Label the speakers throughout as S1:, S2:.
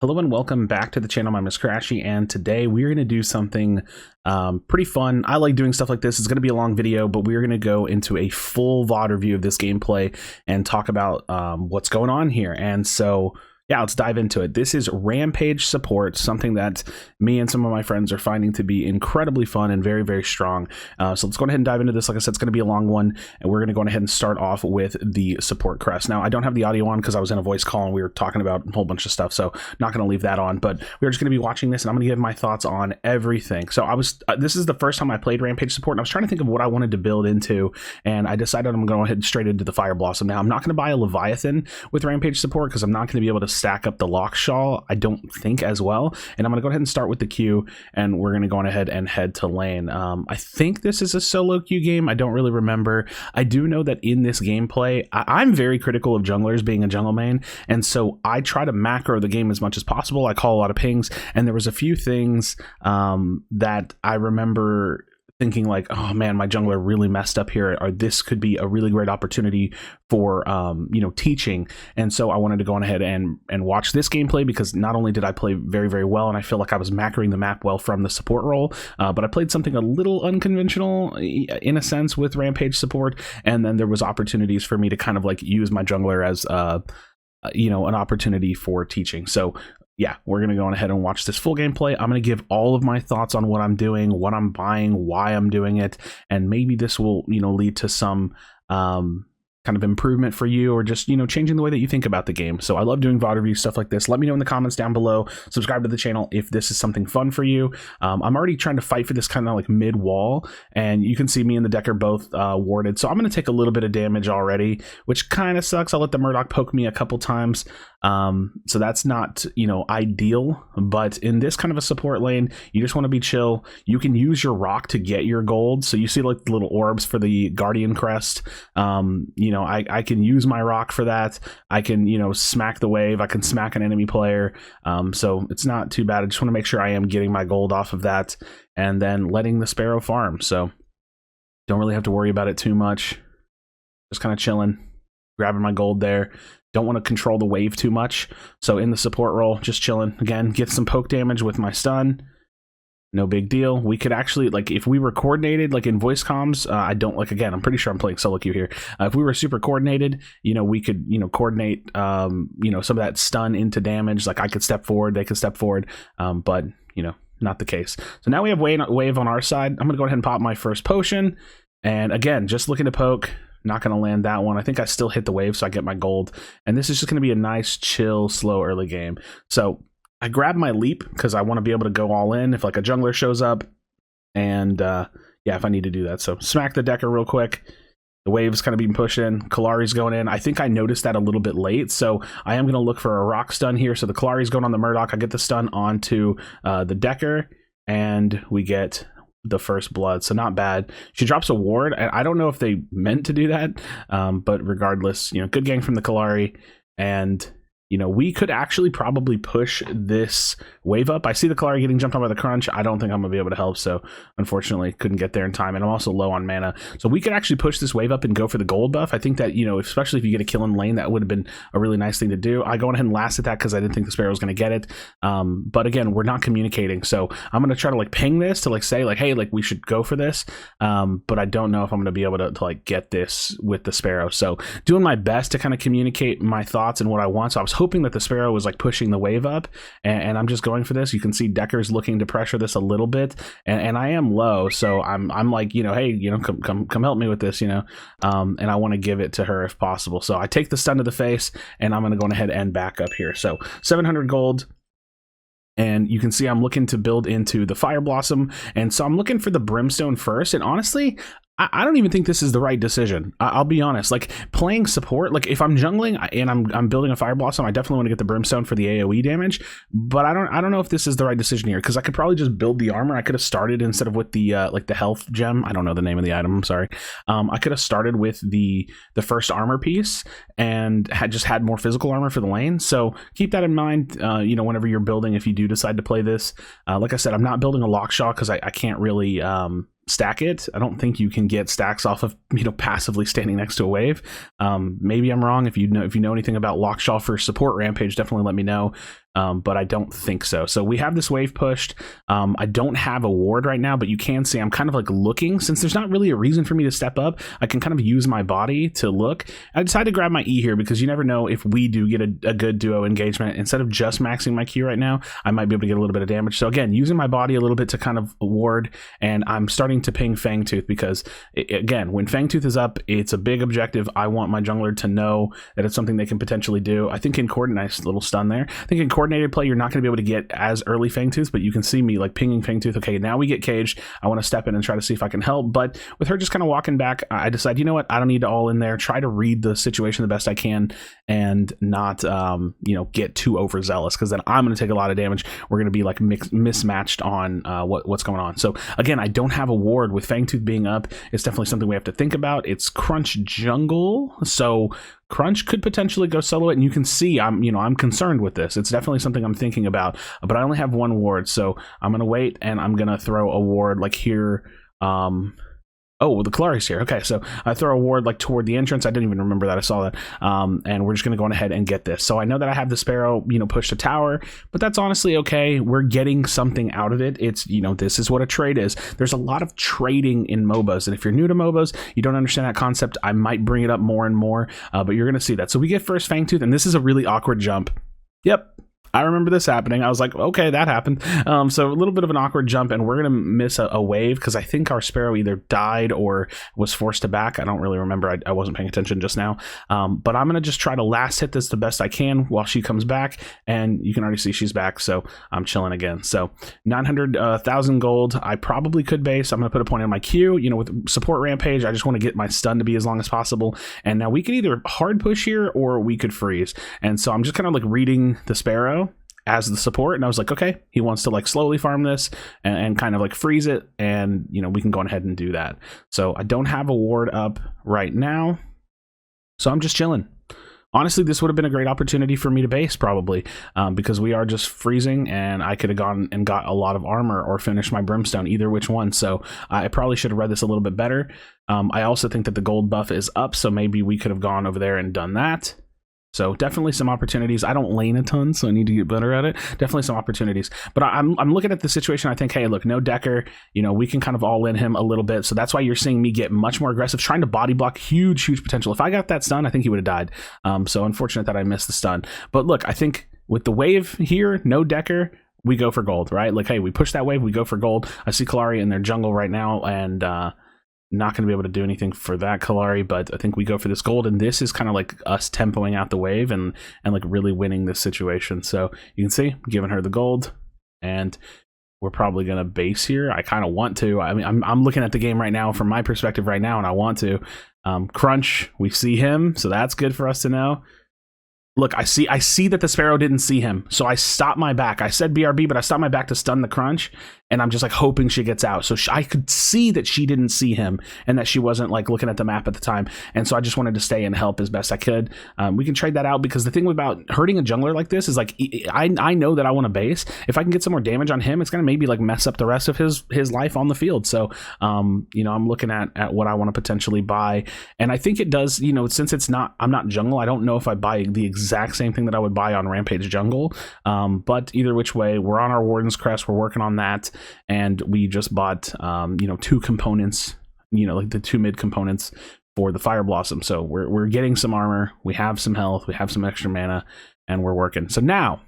S1: Hello and welcome back to the channel. My name is Krashy, and today we're going to do something pretty fun. I like doing stuff like this. It's going to be a long video, but we're going to go into a full VOD review of this gameplay and talk about what's going on here. And so, yeah, let's dive into it. This is Rampage support, something that me and some of my friends are finding to be incredibly fun and very, very strong. So let's go ahead and dive into this. Like I said, it's going to be a long one, and we're going to go ahead and start off with the support crest. Now, I don't have the audio on because I was in a voice call and we were talking about a whole bunch of stuff, so not going to leave that on, but we're just going to be watching this, and I'm going to give my thoughts on everything. So this is the first time I played Rampage support, and I was trying to think of what I wanted to build into, and I decided I'm going to head straight into the Fire Blossom. Now, I'm not going to buy a Leviathan with Rampage support because I'm not going to be able to stack up the Lockshaw, I don't think, as well. And I'm going to go ahead and start with the Q, and we're going to go on ahead and head to lane. I think this is a solo Q game. I don't really remember. I do know that in this gameplay, I'm very critical of junglers being a jungle main, and so I try to macro the game as much as possible. I call a lot of pings, and there was a few things that I remember thinking like, oh man, my jungler really messed up here, or this could be a really great opportunity for teaching. And so I wanted to go on ahead and watch this gameplay, because not only did I play very, very well, and I feel like I was macroing the map well from the support role, but I played something a little unconventional in a sense with Rampage support, and then there was opportunities for me to kind of like use my jungler as an opportunity for teaching. So yeah, we're going to go on ahead and watch this full gameplay. I'm going to give all of my thoughts on what I'm doing, what I'm buying, why I'm doing it, and maybe this will, lead to some kind of improvement for you, or just, changing the way that you think about the game. So I love doing VOD reviews, stuff like this. Let me know in the comments down below. Subscribe to the channel if this is something fun for you. I'm already trying to fight for this kind of like mid wall, and you can see me and the deck are both warded. So I'm going to take a little bit of damage already, which kind of sucks. I'll let the Murdoch poke me a couple times. So that's not, ideal, but in this kind of a support lane, you just want to be chill. You can use your rock to get your gold. So you see like the little orbs for the Guardian crest. I can use my rock for that. I can, smack the wave. I can smack an enemy player. So it's not too bad. I just want to make sure I am getting my gold off of that, and then letting the Sparrow farm. So don't really have to worry about it too much. Just kind of chilling, grabbing my gold there. Don't want to control the wave too much. So in the support role, just chilling. Again, get some poke damage with my stun. No big deal. We could actually, like, if we were coordinated, like in voice comms, again, I'm pretty sure I'm playing solo queue here. If we were super coordinated, we could, coordinate, some of that stun into damage. Like I could step forward, they could step forward, but, not the case. So now we have wave on our side. I'm going to go ahead and pop my first potion. And again, just looking to poke. Not going to land that one. I think I still hit the wave, so I get my gold. And this is just going to be a nice, chill, slow early game. So I grab my leap because I want to be able to go all in if like a jungler shows up. And yeah, if I need to do that. So smack the Decker real quick. The wave's kind of being pushed in. Kalari's going in. I think I noticed that a little bit late, so I am going to look for a rock stun here. So the Kalari's going on the Murdoch. I get the stun onto the Decker, and we get the first blood, so not bad. She drops a ward. I don't know if they meant to do that, but regardless, good gang from the Kalari, and we could actually probably push this wave up. I see the Kalari getting jumped on by the crunch. I don't think I'm gonna be able to help, so unfortunately couldn't get there in time, and I'm also low on mana. So we could actually push this wave up and go for the gold buff. I think that, especially if you get a kill in lane, that would have been a really nice thing to do. I go ahead and last at that because I didn't think the Sparrow was gonna get it. But again, we're not communicating, so I'm gonna try to like ping this to like say like, hey, like we should go for this. But I don't know if I'm gonna be able to like get this with the Sparrow. So doing my best to kind of communicate my thoughts and what I want. So I was hoping that the Sparrow was like pushing the wave up, and I'm just going for this. You can see Decker's looking to pressure this a little bit, and I am low, so I'm like, hey, come help me with this, and I want to give it to her if possible. So I take the stun to the face, and I'm going to go ahead and back up here. So 700 gold. And you can see I'm looking to build into the Fire Blossom, and so I'm looking for the Brimstone first. And honestly, I don't even think this is the right decision. I'll be honest. Like playing support, like if I'm jungling and I'm building a Fire Blossom, I definitely want to get the Brimstone for the AoE damage. But I don't know if this is the right decision here, because I could probably just build the armor. I could have started instead of with the like the health gem. I don't know the name of the item. I'm sorry. I could have started with the first armor piece and had more physical armor for the lane. So keep that in mind. Whenever you're building, if you do decide to play this, like I said, I'm not building a Lockshaw because I can't really stack it. I don't think you can get stacks off of, passively standing next to a wave. Maybe I'm wrong. If you know anything about Lockshaw for support Rampage, definitely let me know. but I don't think so. So we have this wave pushed. I don't have a ward right now, but you can see I'm kind of like looking. Since there's not really a reason for me to step up, I can kind of use my body to look. I decided to grab my E here because you never know if we do get a good duo engagement. Instead of just maxing my Q right now, I might be able to get a little bit of damage. So again, using my body a little bit to kind of ward, and I'm starting to ping Fangtooth because, again, when Fangtooth is up, it's a big objective. I want my jungler to know that it's something they can potentially do. I think in coordinate, nice little stun there. I think in coordinated play, you're not going to be able to get as early Fangtooth, but you can see me like pinging Fangtooth. Okay, now we get caged. I want to step in and try to see if I can help. But with her just kind of walking back, I decide, you know what? I don't need to all in there. Try to read the situation the best I can and not, you know, get too overzealous, because then I'm going to take a lot of damage. We're going to be like mismatched on what's going on. So again, I don't have a ward. With Fangtooth being up, it's definitely something we have to think about. It's Crunch jungle, so Crunch could potentially go solo it, and you can see I'm concerned with this. It's definitely something I'm thinking about, but I only have one ward, so I'm gonna wait and I'm gonna throw a ward like here. Oh, the Kallari's here. Okay, so I throw a ward like toward the entrance. I didn't even remember that I saw that. And we're just going to go on ahead and get this. So I know that I have the Sparrow, you know, push to tower, but that's honestly okay. We're getting something out of it. It's, you know, this is what a trade is. There's a lot of trading in MOBAs. And if you're new to MOBAs, you don't understand that concept, I might bring it up more and more, but you're going to see that. So we get first Fangtooth, and this is a really awkward jump. Yep. I remember this happening. I was like, okay, that happened. So a little bit of an awkward jump, and we're going to miss a wave because I think our Sparrow either died or was forced to back. I don't really remember. I wasn't paying attention just now. But I'm going to just try to last hit this the best I can while she comes back, and you can already see she's back, so I'm chilling again. So 900,000 gold. I probably could base. I'm going to put a point on my Q. You know, with support Rampage, I just want to get my stun to be as long as possible. And now we could either hard push here or we could freeze. And so I'm just kind of like reading the Sparrow as the support, and I was like, okay, he wants to like slowly farm this and kind of like freeze it, and you know, we can go ahead and do that. So I don't have a ward up right now, so I'm just chilling. Honestly, this would have been a great opportunity for me to base, probably, because we are just freezing, and I could have gone and got a lot of armor or finished my Brimstone, either which one. So I probably should have read this a little bit better. I also think that the gold buff is up, so maybe we could have gone over there and done that. So definitely some opportunities. I don't lane a ton, so I need to get better at it. Definitely some opportunities. But I'm looking at the situation. I think, hey, look, no Decker. You know, we can kind of all in him a little bit. So that's why you're seeing me get much more aggressive, trying to body block. Huge potential. If I got that stun, I think he would have died. So unfortunate that I missed the stun. But look, I think with the wave here, no Decker, we go for gold, right? Like, hey, we push that wave, we go for gold. I see Kallari in their jungle right now, and not going to be able to do anything for that Kallari, but I think we go for this gold, and this is kind of like us tempoing out the wave and like really winning this situation. So you can see, giving her the gold, and we're probably going to base here. I kind of want to. I mean, I'm looking at the game right now from my perspective right now, and I want to. Crunch, we see him, so that's good for us to know. Look, I see that the Sparrow didn't see him, so I stopped my back. I said BRB, but I stopped my back to stun the Crunch, and I'm just like hoping she gets out. So I could see that she didn't see him and that she wasn't like looking at the map at the time. And so I just wanted to stay and help as best I could. We can trade that out, because the thing about hurting a jungler like this is like, I know that I want to base. If I can get some more damage on him, it's going to maybe like mess up the rest of his life on the field. So, you know, I'm looking at what I want to potentially buy. And I think it does, you know, since I'm not jungle, I don't know if I buy the exact same thing that I would buy on Rampage jungle. But either which way, we're on our Warden's Crest. We're working on that. And we just bought, you know, 2 components, you know, like the 2 mid components for the Fire Blossom. So we're getting some armor, we have some health, we have some extra mana, and we're working. So now,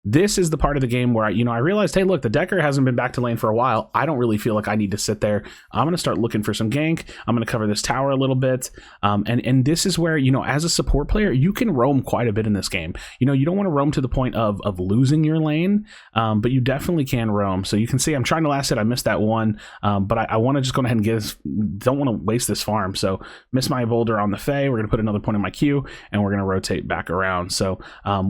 S1: this is the part of the game where I realized, hey, look, the Decker hasn't been back to lane for a while. I don't really feel like I need to sit there. I'm going to start looking for some gank. I'm going to cover this tower a little bit. And this is where, you know, as a support player, you can roam quite a bit in this game. You know, you don't want to roam to the point of losing your lane, but you definitely can roam. So you can see I'm trying to last it. I missed that one, but I want to just go ahead and don't want to waste this farm. So miss my boulder on the Fae. We're going to put another point in my queue, and we're going to rotate back around. So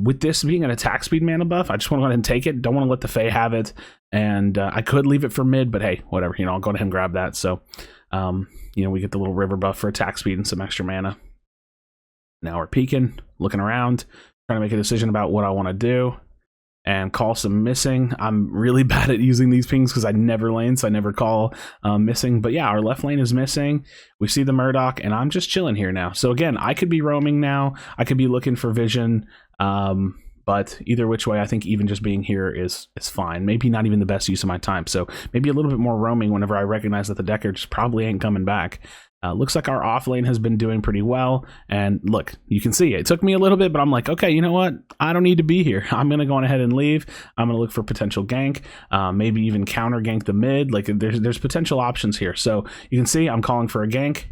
S1: with this being an attack speed mana buff, I just want to go ahead and take it. Don't want to let the Fae have it. And I could leave it for mid, but hey, whatever. You know, I'll go ahead and grab that. So, you know, we get the little river buff for attack speed and some extra mana. Now we're peeking, looking around, trying to make a decision about what I want to do. And call some missing. I'm really bad at using these pings because I never lane, so I never call missing. But yeah, our left lane is missing. We see the Murdoch, and I'm just chilling here now. So again, I could be roaming now. I could be looking for vision. But either which way, I think even just being here is fine. Maybe not even the best use of my time. So maybe a little bit more roaming whenever I recognize that the decker just probably ain't coming back. Looks like our off lane has been doing pretty well. And look, you can see it took me a little bit, but I'm like, okay, you know what? I don't need to be here. I'm going to go on ahead and leave. I'm going to look for potential gank, maybe even counter gank the mid. Like there's potential options here. So you can see I'm calling for a gank.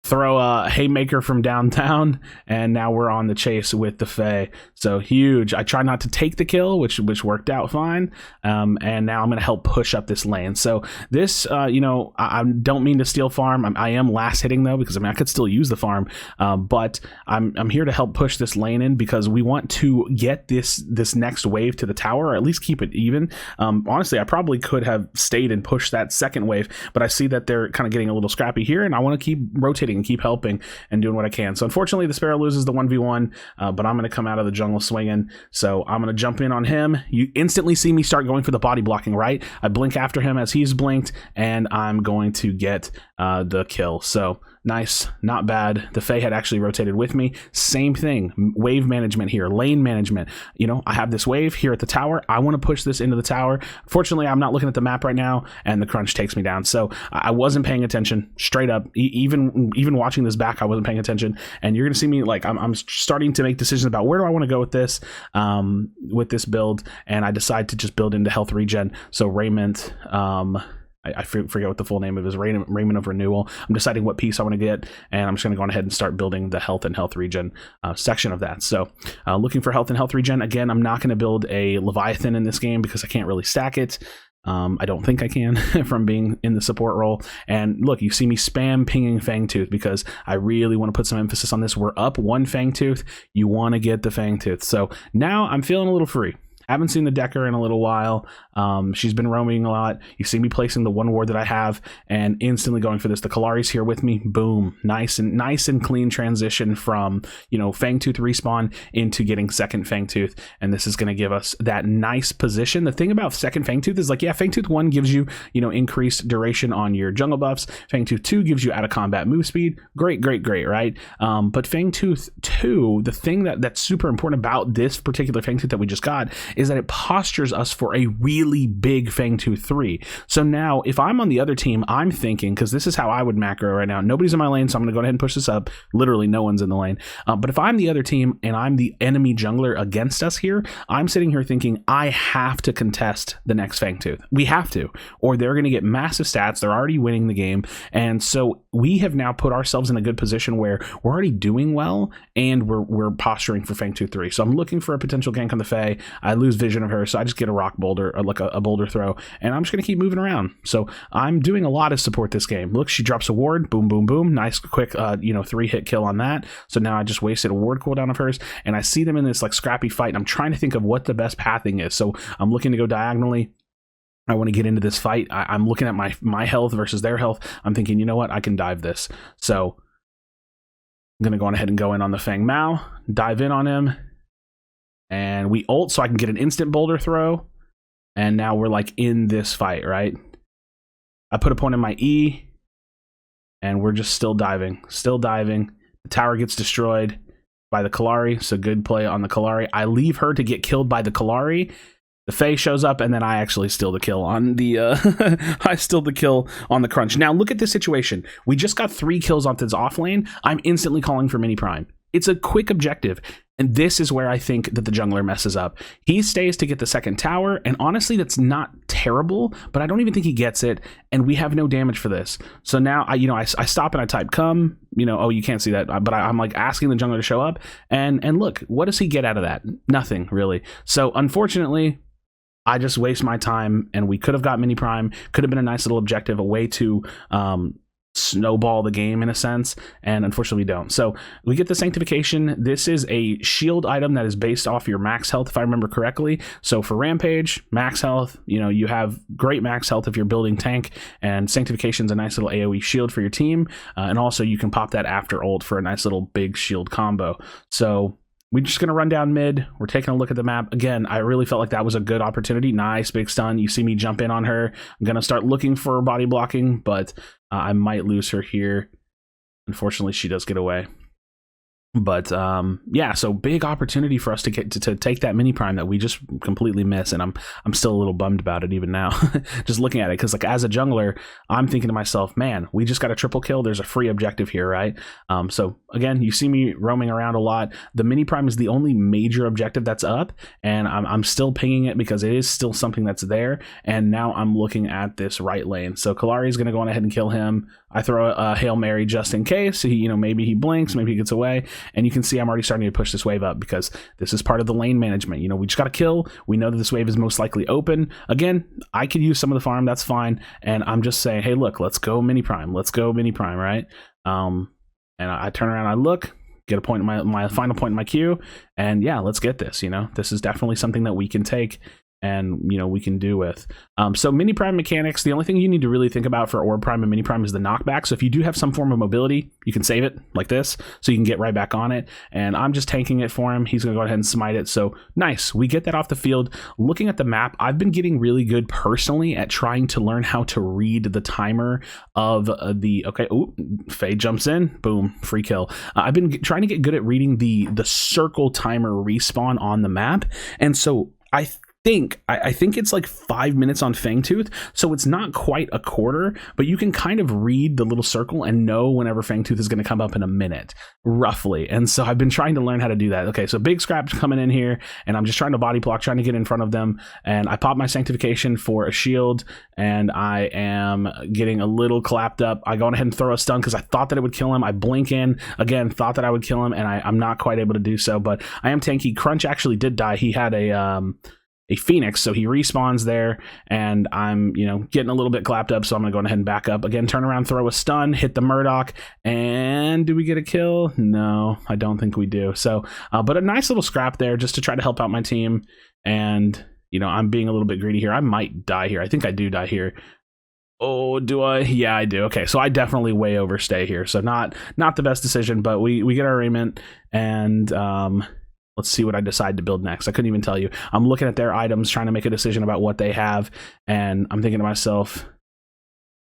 S1: Throw a haymaker from downtown, and now we're on the chase with the Fae. So huge. I try not to take the kill, which worked out fine. And now I'm going to help push up this lane. So this, you know, I don't mean to steal farm. I am last hitting though, because I mean I could still use the farm, but I'm here to help push this lane in because we want to get this next wave to the tower, or at least keep it even. Honestly, I probably could have stayed and pushed that second wave, but I see that they're kind of getting a little scrappy here, and I want to keep rotating and keep helping and doing what I can. So unfortunately the Sparrow loses the 1v1, but I'm going to come out of the jungle swinging. So I'm going to jump in on him. You instantly see me start going for the body blocking, right? I blink after him as he's blinked, and I'm going to get the kill. So nice, not bad. The Fae had actually rotated with me. Same thing, wave management here, lane management. You know, I have this wave here at the tower. I want to push this into the tower. Fortunately, I'm not looking at the map right now, and the crunch takes me down. So I wasn't paying attention, straight up. Even watching this back, I wasn't paying attention. And you're going to see me, like, I'm starting to make decisions about where do I want to go with this build, and I decide to just build into health regen. So Raymond, I forget what the full name of his Raymond of Renewal. I'm deciding what piece I want to get, and I'm just going to go ahead and start building the health and health regen section of that. So looking for health and health regen. Again, I'm not going to build a Leviathan in this game because I can't really stack it. I don't think I can from being in the support role. And look, you see me spam pinging Fangtooth because I really want to put some emphasis on this. We're up one Fangtooth. You want to get the Fangtooth. So now I'm feeling a little free. Haven't seen the Decker in a little while. She's been roaming a lot. You see me placing the one ward that I have and instantly going for this. The Kalari's here with me. Boom. Nice and clean transition from, you know, Fangtooth respawn into getting second Fangtooth. And this is going to give us that nice position. The thing about second Fangtooth is, like, yeah, Fangtooth 1 gives you, you know, increased duration on your jungle buffs. Fangtooth 2 gives you out of combat move speed. Great, right? But Fangtooth 2, the thing that's super important about this particular Fangtooth that we just got is that it postures us for a really big Fangtooth 3. So now if I'm on the other team, I'm thinking, because this is how I would macro right now. Nobody's in my lane, so I'm going to go ahead and push this up. Literally no one's in the lane. But if I'm the other team and I'm the enemy jungler against us here, I'm sitting here thinking I have to contest the next Fangtooth. We have to, or they're going to get massive stats. They're already winning the game. And so we have now put ourselves in a good position where we're already doing well and we're posturing for Fangtooth 3. So I'm looking for a potential gank on the Fae. I lose vision of her, so I just get a rock boulder, or like a boulder throw, and I'm just gonna keep moving around. So I'm doing a lot of support this game. Look, she drops a ward, boom, boom, boom, nice quick 3-hit kill on that. So now I just wasted a ward cooldown of hers, and I see them in this like scrappy fight, and I'm trying to think of what the best pathing is. So I'm looking to go diagonally. I want to get into this fight. I'm looking at my health versus their health. I'm thinking, you know what, I can dive this. So I'm gonna go on ahead and go in on the Fang Mao, dive in on him. And we ult so I can get an instant boulder throw. And now we're like in this fight, right? I put a point in my E. And we're just still diving. The tower gets destroyed by the Kalari. So good play on the Kalari. I leave her to get killed by the Kalari. The Fae shows up, and then I actually steal the kill on the crunch. Now look at this situation. We just got 3 kills off this off lane. I'm instantly calling for mini prime. It's a quick objective. And this is where I think that the jungler messes up. He stays to get the second tower, and honestly, that's not terrible, but I don't even think he gets it, and we have no damage for this. So now, I stop and I type come, oh, you can't see that, but I'm like asking the jungler to show up, and look, what does he get out of that? Nothing, really. So unfortunately, I just waste my time, and we could have got mini prime, could have been a nice little objective, a way to snowball the game in a sense, and unfortunately we don't. So we get the sanctification. This is a shield item that is based off your max health, if I remember correctly. So for Rampage, max health, you have great max health if you're building tank, and sanctification is a nice little AoE shield for your team, and also you can pop that after ult for a nice little big shield combo. So we're just going to run down mid. We're taking a look at the map. Again, I really felt like that was a good opportunity. Nice, big stun. You see me jump in on her. I'm going to start looking for body blocking, but I might lose her here. Unfortunately, she does get away. But yeah, so big opportunity for us to get to take that mini prime that we just completely miss, and I'm still a little bummed about it even now. Just looking at it, because like as a jungler, I'm thinking to myself, man, we just got a triple kill. There's a free objective here, right? So again, you see me roaming around a lot. The mini prime is the only major objective that's up, and I'm still pinging it because it is still something that's there. And now I'm looking at this right lane. So Kalari is going to go on ahead and kill him. I throw a Hail Mary just in case. He, maybe he blinks, maybe he gets away. And you can see I'm already starting to push this wave up because this is part of the lane management. We just got to kill. We know that this wave is most likely open. Again, I could use some of the farm. That's fine. And I'm just saying, hey, look, let's go mini prime. Let's go mini prime, right? And I turn around, I look, get a point in my final point in my queue. And yeah, let's get this. This is definitely something that we can take and we can do with. So mini prime mechanics, the only thing you need to really think about for orb prime and mini prime is the knockback. So if you do have some form of mobility, you can save it like this so you can get right back on it. And I'm just tanking it for him. He's gonna go ahead and smite it. So nice, we get that off the field. Looking at the map, I've been getting really good personally at trying to learn how to read the timer of okay, oh, Faye jumps in, boom, free kill. I've been trying to get good at reading the circle timer respawn on the map. And so I think it's like 5 minutes on Fangtooth, so it's not quite a quarter, but you can kind of read the little circle and know whenever Fangtooth is going to come up in a minute, roughly. And so I've been trying to learn how to do that. Okay, so big scrap's coming in here, and I'm just trying to body block, trying to get in front of them, and I pop my Sanctification for a shield, and I am getting a little clapped up. I go ahead and throw a stun because I thought that it would kill him. I blink in, again, thought that I would kill him, and I'm not quite able to do so, but I am tanky. Crunch actually did die. He had a Phoenix, so he respawns there, and I'm getting a little bit clapped up, so I'm gonna go ahead and back up again, turn around, throw a stun, hit the Murdoch, and do we get a kill? No, I don't think we do. So but a nice little scrap there just to try to help out my team. And I'm being a little bit greedy here. I might die here. I think I do die here. Oh, do I? Yeah, I do. Okay, so I definitely way overstay here, so not the best decision, but we get our arraignment. And let's see what I decide to build next. I couldn't even tell you. I'm looking at their items, trying to make a decision about what they have, and I'm thinking to myself,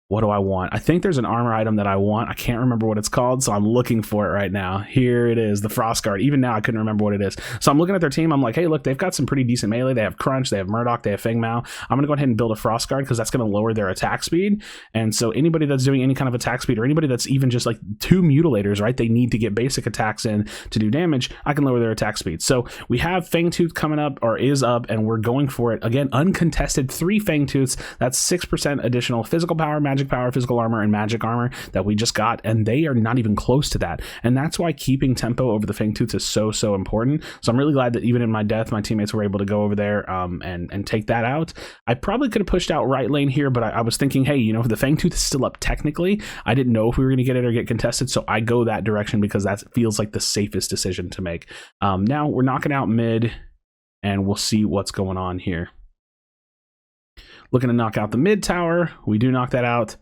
S1: what do I want? I think there's an armor item that I want. I can't remember what it's called, so I'm looking for it right now. Here it is, the Frost Guard. Even now, I couldn't remember what it is. So I'm looking at their team. I'm like, hey, look, they've got some pretty decent melee. They have Crunch, they have Murdoch, they have Feng Mao. I'm going to go ahead and build a Frost Guard because that's going to lower their attack speed. And so anybody that's doing any kind of attack speed, or anybody that's even just like 2 mutilators, right? They need to get basic attacks in to do damage. I can lower their attack speed. So we have Fangtooth coming up, or is up, and we're going for it. Again, uncontested 3 Fangtooths. That's 6% additional physical power, magic power, physical armor, and magic armor that we just got, and they are not even close to that. And that's why keeping tempo over the Fangtooth is so important. So I'm really glad that even in my death, my teammates were able to go over there and take that out. I probably could have pushed out right lane here, but I was thinking, hey, the Fangtooth is still up technically. I didn't know if we were going to get it or get contested, so I go that direction because that feels like the safest decision to make. Now we're knocking out mid, and we'll see what's going on here. Looking to knock out the mid tower. We do knock that out.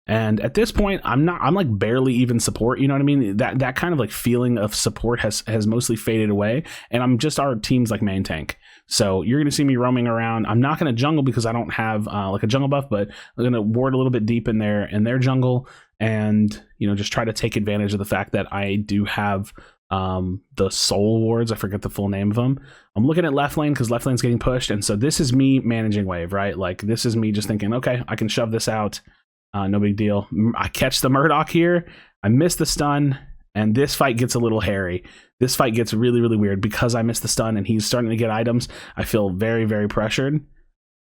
S1: And at this point, I'm like barely even support, you know what I mean? That kind of like feeling of support has mostly faded away, and I'm just our team's like main tank. So you're going to see me roaming around. I'm not going to jungle because I don't have like a jungle buff, but I'm going to ward a little bit deep in their jungle, and just try to take advantage of the fact that I do have the soul wards. I forget the full name of them. I'm looking at left lane because left lane's getting pushed, and so this is me managing wave, right? Like this is me just thinking, okay, I can shove this out. No big deal. I catch the Murdoch here. I miss the stun, and this fight gets a little hairy. This fight gets really weird because I missed the stun and he's starting to get items. I feel very pressured.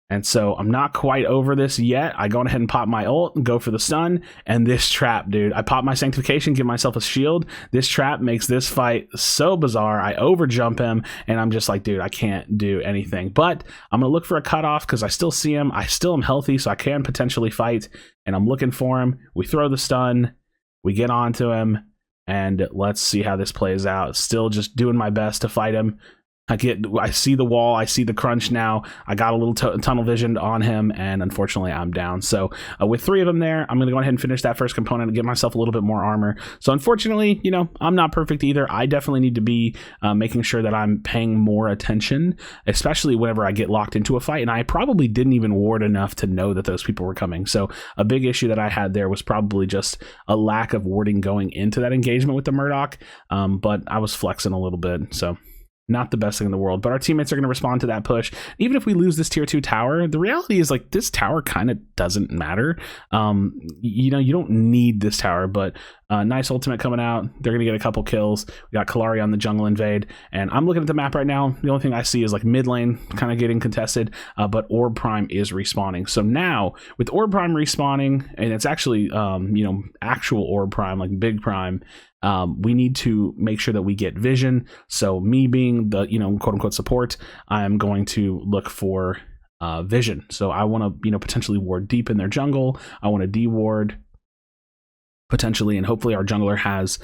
S1: And so I'm not quite over this yet. I go ahead and pop my ult and go for the stun. And this trap, dude, I pop my Sanctification, give myself a shield. This trap makes this fight so bizarre. I overjump him, and I'm just like, dude, I can't do anything. But I'm going to look for a cutoff because I still see him. I still am healthy, so I can potentially fight. And I'm looking for him. We throw the stun. We get onto him. And let's see how this plays out. Still just doing my best to fight him. I see the wall, I see the crunch now. I got a little tunnel visioned on him, and unfortunately I'm down. So with 3 of them there, I'm going to go ahead and finish that first component and get myself a little bit more armor. So unfortunately, you know, I'm not perfect either. I definitely need to be making sure that I'm paying more attention, especially whenever I get locked into a fight. And I probably didn't even ward enough to know that those people were coming. So a big issue that I had there was probably just a lack of warding going into that engagement with the Murdoch. But I was flexing a little bit, so not the best thing in the world. But our teammates are going to respond to that push. Even if we lose this tier 2 tower, the reality is, like, this tower kind of doesn't matter. You know, you don't need this tower, but nice ultimate coming out. They're going to get a couple kills. We got Kalari on the jungle invade, and I'm looking at the map right now. The only thing I see is like mid lane kind of getting contested, but Orb Prime is respawning. So now with Orb Prime respawning, and it's actually you know, actual Orb Prime, like big Prime, we need to make sure that we get vision. So me being the, you know, quote unquote support, I'm going to look for vision. So I want to, you know, potentially ward deep in their jungle. I want to de-ward potentially, and hopefully our jungler has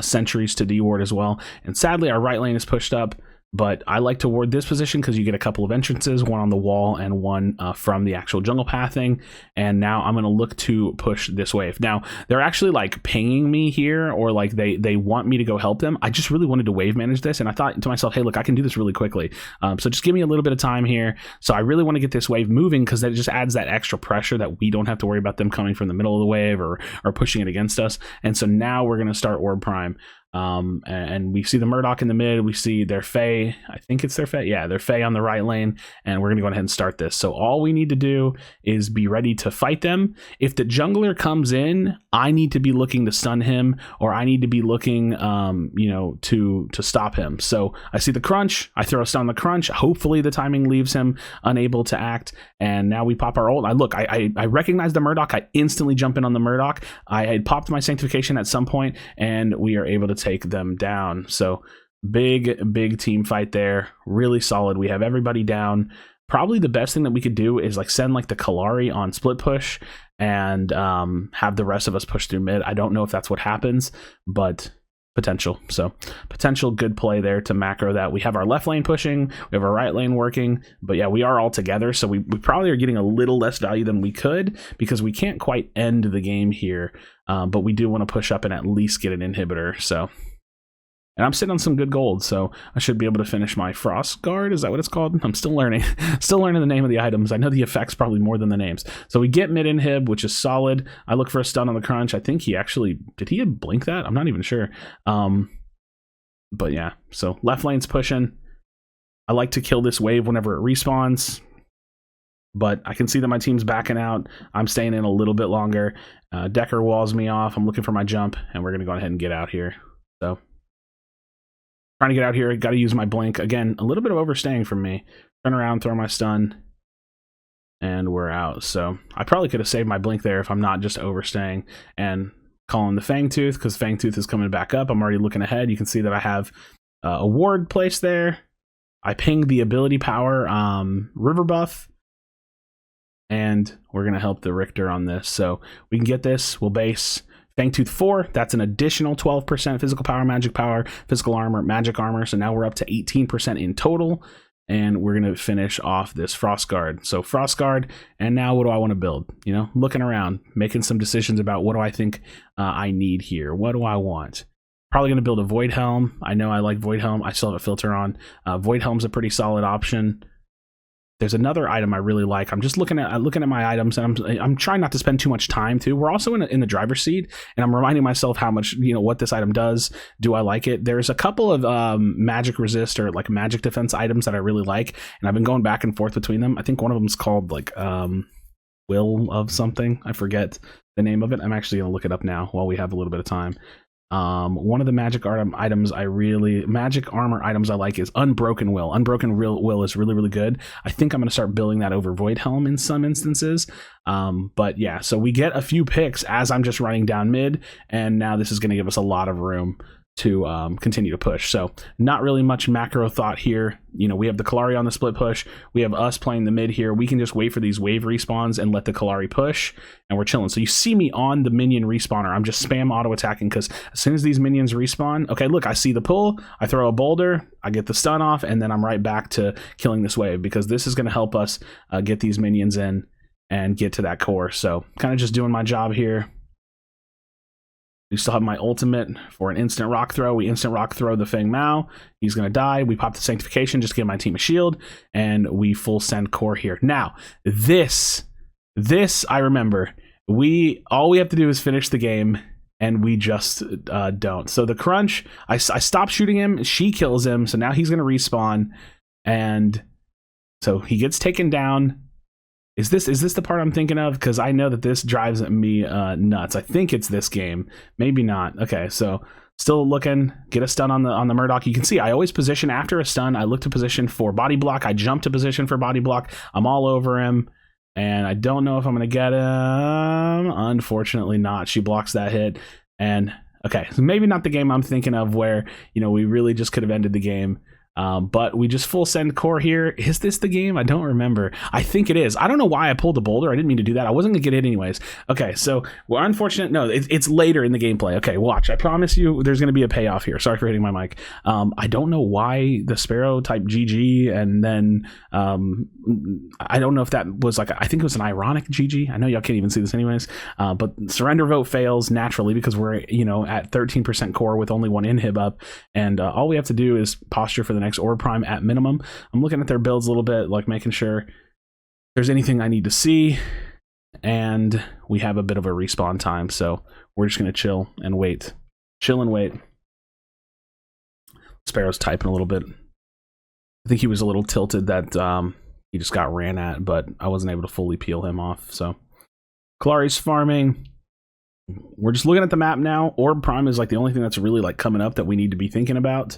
S1: sentries to de-ward as well. And sadly, our right lane is pushed up, but I like to ward this position because you get a couple of entrances, one on the wall and one from the actual jungle pathing. And now I'm going to look to push this wave. Now, they're actually like pinging me here, or like they want me to go help them. I just really wanted to wave manage this, and I thought to myself, hey, look, I can do this really quickly. So just give me a little bit of time here. So I really want to get this wave moving because that just adds that extra pressure that we don't have to worry about them coming from the middle of the wave or pushing it against us. And so now we're going to start Orb Prime. And we see the Murdoch in the mid, we see their Fae, I think it's their Fae, yeah, their Fae on the right lane, and we're gonna go ahead and start this. So all we need to do is be ready to fight them. If the jungler comes in, I need to be looking to stun him, or I need to be looking you know, to stop him. So I see the crunch, I throw a stun on the crunch, hopefully the timing leaves him unable to act, and now we pop our ult. I recognize the Murdoch, I instantly jump in on the Murdoch. I had popped my sanctification at some point, and we are able to take them down. So big team fight there, really solid. We have everybody down. Probably the best thing that we could do is like send like the Kalari on split push and have the rest of us push through mid. I don't know if that's what happens, but potential. So potential good play there to macro that. We have our left lane pushing, we have our right lane working, but yeah, we are all together. So we probably are getting a little less value than we could because we can't quite end the game here. But we do want to push up and at least get an inhibitor. So, and I'm sitting on some good gold, so I should be able to finish my Frost Guard. Is that what it's called? I'm still learning. Still learning the name of the items. I know the effects probably more than the names. So we get mid inhib, which is solid. I look for a stun on the crunch. I think he actually, did he blink that? I'm not even sure. But yeah, so left lane's pushing. I like to kill this wave whenever it respawns, but I can see that my team's backing out. I'm staying in a little bit longer. Decker walls me off. I'm looking for my jump, and we're going to go ahead and get out here. So trying to get out here, got to use my blink. Again, a little bit of overstaying from me. Turn around, throw my stun, and we're out. So I probably could have saved my blink there if I'm not just overstaying and calling the Fangtooth, because Fangtooth is coming back up. I'm already looking ahead. You can see that I have a ward placed there. I pinged the ability power river buff, and we're going to help the Richter on this. So we can get this. We'll base Fangtooth 4. That's an additional 12% physical power, physical armor, magic armor. So now we're up to 18% in total. And we're going to finish off this Frost Guard. So Frost Guard, and now what do I want to build? You know, looking around, making some decisions about what do I think I need here? What do I want? Probably going to build a Void Helm. I know I like Void Helm. I still have a filter on. Void Helm's a pretty solid option. There's another item I really like. I'm just looking at my items, and I'm trying not to spend too much time too. We're also in the driver's seat, and I'm reminding myself how much, you know, what this item does. Do I like it? There's a couple of magic resist or like magic defense items that I really like, and I've been going back and forth between them. I think one of them is called like Will of something. I forget the name of it. I'm actually gonna look it up now while we have a little bit of time. One of the magic armor items I like is Unbroken Will. Unbroken Will is really good. I think I'm going to start building that over Void Helm in some instances. But yeah, so we get a few picks as I'm just running down mid, and now this is going to give us a lot of room to continue to push. So not really much macro thought here. You know, we have the Kallari on the split push. We have us playing the mid here. We can just wait for these wave respawns and let the Kallari push, and we're chilling. So you see me on the minion respawner. I'm just spam auto attacking because as soon as these minions respawn, okay, look, I see the pull. I throw a boulder. I get the stun off, and then I'm right back to killing this wave because this is going to help us get these minions in and get to that core. So kind of just doing my job here. We still have my ultimate for an instant rock throw. We instant rock throw the Feng Mao. He's going to die. We pop the Sanctification, just give my team a shield, and we full send core here. Now, this I remember. All we have to do is finish the game, and we just don't. So the crunch, I stop shooting him. She kills him, so now he's going to respawn, and so he gets taken down. Is this the part I'm thinking of? Because I know that this drives me nuts. I think it's this game. Maybe not. Okay, so still looking. Get a stun on the Murdoch. You can see I always position after a stun. I look to position for body block. I jump to position for body block. I'm all over him. And I don't know if I'm going to get him. Unfortunately not. She blocks that hit. And okay, so maybe not the game I'm thinking of where, you know, we really just could have ended the game. But we just full send core here. Is this the game? I don't remember. I think it is. I don't know why I pulled the boulder. I didn't mean to do that. I wasn't gonna get hit anyways. Okay, so we're unfortunate. No, it's later in the gameplay. Okay, watch. I promise you there's gonna be a payoff here. Sorry for hitting my mic. I don't know why the Sparrow type GG, and then I don't know if that was like, I think it was an ironic GG. I know y'all can't even see this anyways. But surrender vote fails naturally because we're, you know, at 13% core with only one inhib up, and all we have to do is posture for the next orb prime at minimum. I'm looking at their builds a little bit, like making sure there's anything I need to see, and we have a bit of a respawn time, so we're just gonna chill and wait. Sparrow's typing a little bit. I think he was a little tilted that he just got ran at, but I wasn't able to fully peel him off. So Kallari's farming. We're just looking at the map now. Orb prime is like the only thing that's really like coming up that we need to be thinking about.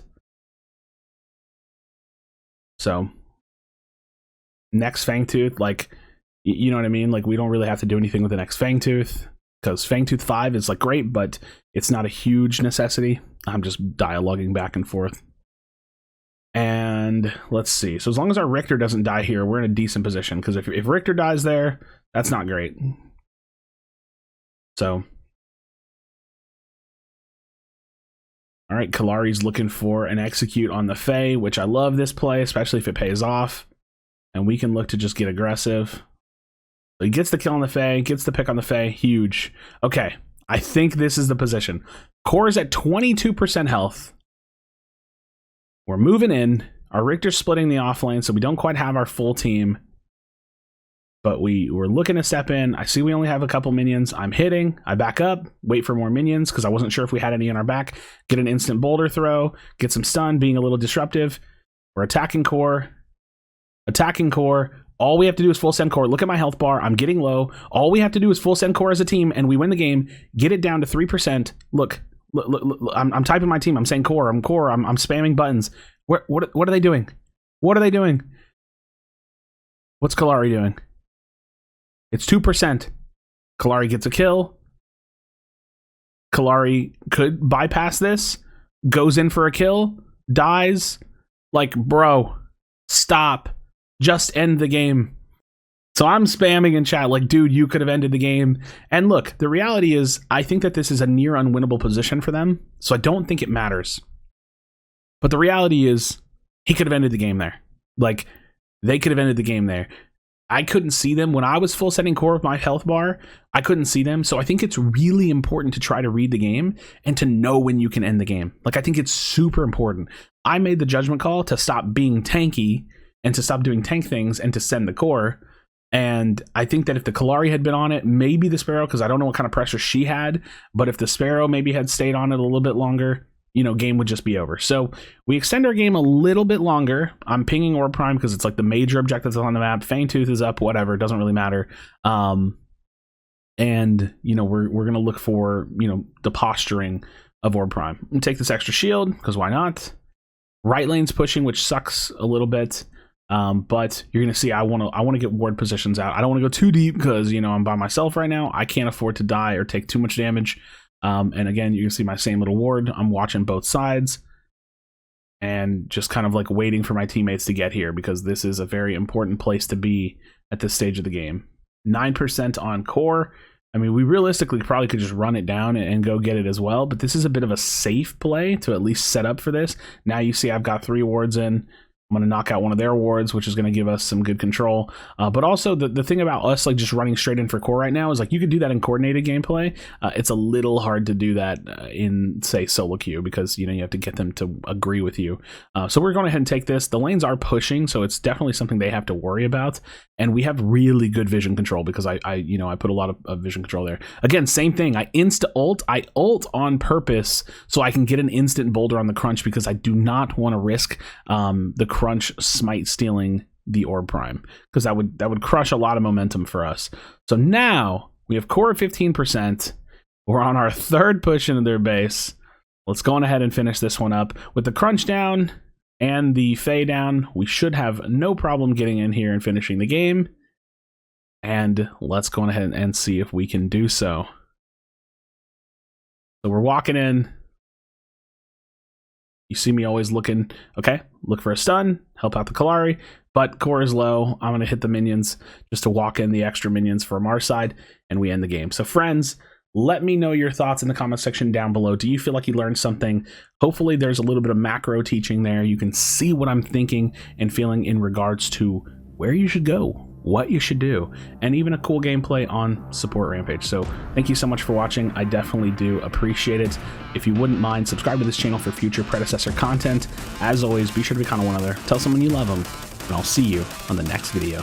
S1: So next Fangtooth, like, you know what I mean? Like, we don't really have to do anything with the next Fangtooth because Fangtooth 5 is like great, but it's not a huge necessity. I'm just dialoguing back and forth. And let's see. So as long as our Richter doesn't die here, we're in a decent position because if Richter dies there, that's not great. So all right, Kallari's looking for an execute on the Fae, which I love this play, especially if it pays off. And we can look to just get aggressive. So he gets the kill on the Fae, gets the pick on the Fae, huge. Okay, I think this is the position. Core is at 22% health. We're moving in. Our Richter's splitting the off lane, so we don't quite have our full team. But we're looking to step in. I see we only have a couple minions. I'm hitting. I back up, wait for more minions because I wasn't sure if we had any in our back. Get an instant boulder throw, get some stun, being a little disruptive. We're attacking core. All we have to do is full send core. Look at my health bar. I'm getting low. All we have to do is full send core as a team, and we win the game. Get it down to 3%. Look, I'm typing my team. I'm saying core. I'm spamming buttons. What are they doing? What are they doing? What's Kallari doing? It's 2%. Kallari gets a kill. Kallari could bypass this. Goes in for a kill. Dies. Like, bro, stop. Just end the game. So I'm spamming in chat like, dude, you could have ended the game. And look, the reality is, I think that this is a near unwinnable position for them. So I don't think it matters. But the reality is, he could have ended the game there. Like, they could have ended the game there. I couldn't see them. When I was full setting core with my health bar, I couldn't see them. So I think it's really important to try to read the game and to know when you can end the game. Like, I think it's super important. I made the judgment call to stop being tanky and to stop doing tank things and to send the core. And I think that if the Kallari had been on it, maybe the Sparrow, because I don't know what kind of pressure she had, but if the Sparrow maybe had stayed on it a little bit longer, you know, game would just be over. So we extend our game a little bit longer. I'm pinging Orb Prime because it's like the major objectives on the map. Fangtooth is up, whatever, it doesn't really matter. And, you know, we're going to look for, you know, the posturing of Orb Prime. I'm gonna take this extra shield because why not? Right lane's pushing, which sucks a little bit. But you're going to see I want to get ward positions out. I don't want to go too deep because, you know, I'm by myself right now. I can't afford to die or take too much damage. And again, you can see my same little ward. I'm watching both sides and just kind of like waiting for my teammates to get here, because this is a very important place to be at this stage of the game. 9% on core. I mean, we realistically probably could just run it down and go get it as well, but this is a bit of a safe play to at least set up for this. Now you see I've got 3 wards in. I'm going to knock out one of their wards, which is going to give us some good control. But also the thing about us like just running straight in for core right now is like you could do that in coordinated gameplay. It's a little hard to do that in, say, solo queue, because you know you have to get them to agree with you. So we're going ahead and take this. The lanes are pushing, so it's definitely something they have to worry about. And we have really good vision control because I put a lot of vision control there. Again, same thing. I ult on purpose so I can get an instant boulder on the crunch, because I do not want to risk the crunch smite stealing the orb prime, because that would crush a lot of momentum for us. So now we have core at 15%. We're on our 3rd push into their base. Let's go on ahead and finish this one up. With the crunch down and the Fae down, we should have no problem getting in here and finishing the game. And let's go on ahead and see if we can do so. So we're walking in. You see me always looking, okay, look for a stun, help out the Kalari, but core is low. I'm going to hit the minions just to walk in the extra minions from our side, and we end the game. So friends, let me know your thoughts in the comment section down below. Do you feel like you learned something? Hopefully there's a little bit of macro teaching there. You can see what I'm thinking and feeling in regards to where you should go, what you should do, and even a cool gameplay on support Rampage. So thank you so much for watching. I definitely do appreciate it. If you wouldn't mind, subscribe to this channel for future Predecessor content. As always, be sure to be kind of one another. Tell someone you love them, and I'll see you on the next video.